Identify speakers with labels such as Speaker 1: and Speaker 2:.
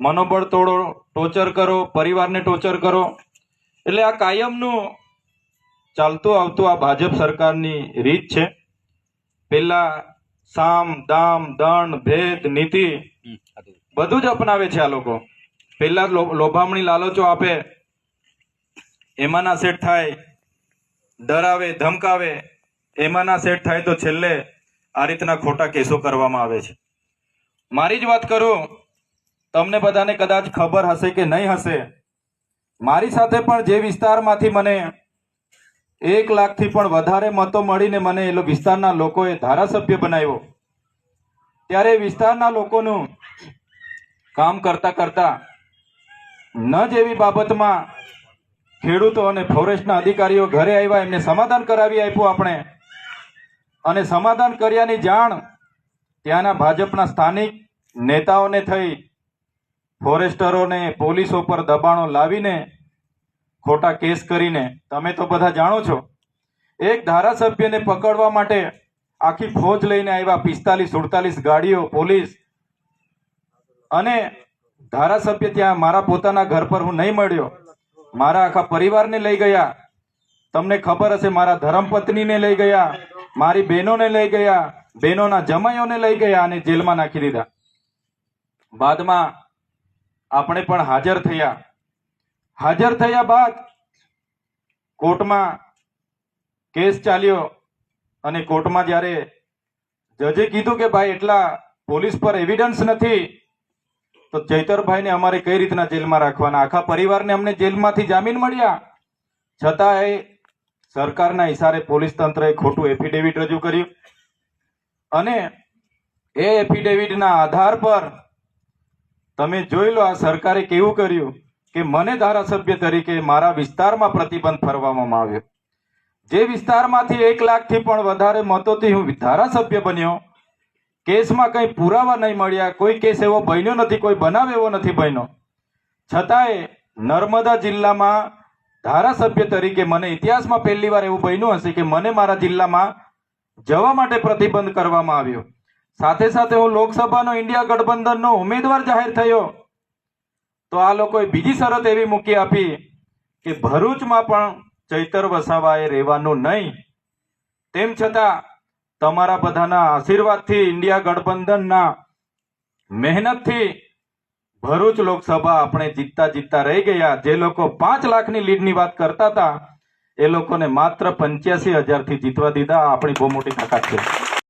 Speaker 1: મનોબળ તોડો, ટોર્ચર કરો, પરિવારને ટોર્ચર કરો. એટલે આ કાયમનું ચાલતું આવતું આ ભાજપ સરકારની રીત છે. પેલા સામ દામ દંડ ભેદ નીતિ બધું જ અપનાવે છે આ લોકો. પેલા લોભામણી લાલચો આપે, એમાંના સેટ થાય, ડરાવે ધમકાવે, એમાંના સેટ થાય તો છેલ્લે આ રીતના ખોટા કેસો કરવામાં આવે છે. મારી જ વાત કરું, તમને બધાને કદાચ ખબર હશે કે નહીં હશે, મારી સાથે પણ જે વિસ્તારમાંથી મને 1 લાખથી પણ વધારે મતો મળીને મને એ વિસ્તારના લોકોએ ધારાસભ્ય બનાવ્યો, ત્યારે વિસ્તારના લોકોનું કામ કરતા કરતા ન જેવી બાબતમાં ખેડૂતો અને ફોરેસ્ટના અધિકારીઓ ઘરે આવ્યા, એમને સમાધાન કરાવી આપ્યું આપણે, અને સમાધાન કર્યાની જાણ ત્યાંના ભાજપના સ્થાનિક નેતાઓને થઈ. ફોરેસ્ટરોને પોલીસો પર દબાણો લાવીને ખોટા કેસ કરીને, તમે તો બધા જાણો છો, એક ધારાસભ્યને પકડવા માટે આખી ફોજ લઈને આવ્યા, 45-47 ગાડીઓ, પોલીસ. અને ધારાસભ્ય ત્યાં મારા પોતાના ઘર પર હું નહીં મળ્યો, મારા આખા પરિવારને લઈ ગયા. તમને ખબર હશે, મારા ધર્મપત્નીને લઈ ગયા, મારી બહેનોને લઈ ગયા, બહેનોના જમાઈઓને લઈ ગયા અને જેલમાં નાખી દીધા. બાદમાં આપણે પણ હાજર થયા. હાજર થયા બાદ કોર્ટમાં કેસ ચાલ્યો, અને કોર્ટમાં જ્યારે જજે કીધું કે ભાઈ એટલા પોલીસ પર એવિડન્સ નથી, તો ચૈતરભાઈને અમારે કઈ રીતના જેલમાં રાખવાના? આખા પરિવારને અમને જેલમાંથી જામીન મળ્યા, છતાં એ સરકારના ઇશારે પોલીસ તંત્રએ ખોટું એફિડેવિટ રજૂ કર્યું, અને એ એફિડેવિટના આધાર પર તમે જોઈ લો આ સરકારે કેવું કર્યું કે મને ધારાસભ્ય તરીકે મારા વિસ્તારમાં પ્રતિબંધ ફરવામાં આવ્યો. જે વિસ્તારમાંથી 1 લાખથી પણ વધારે મતોથી હું ધારાસભ્ય બન્યો, કેસમાં કંઈ પુરાવા નહીં મળ્યા, કોઈ કેસ એવો બન્યો નથી, કોઈ બનાવ એવો નથી બન્યો, છતાંય નર્મદા જિલ્લામાં ધારાસભ્ય તરીકે મને ઇતિહાસમાં પહેલી વાર એવું બન્યું હશે કે મને મારા જિલ્લામાં જવા માટે પ્રતિબંધ કરવામાં આવ્યો. સાથે સાથે હું લોકસભાનો ઇન્ડિયા ગઠબંધનનો ઉમેદવાર જાહેર થયો, તો આ લોકોએ બીજી શરત એવી મૂકી આપી કે ભરૂચમાં પણ ચૈતર વસાવાએ રહેવાનું નહીં. તેમ છતાં તમારા બધાના આશીર્વાદથી, ઇન્ડિયા ગઠબંધનના મહેનતથી ભરૂચ લોકસભા આપણે જીતતા રહી ગયા. જે લોકો 5 લાખની લીડની વાત કરતા હતા, એ લોકોને માત્ર 85,000થી જીતવા દીધા. આપણી બહુ મોટી તાકાત છે.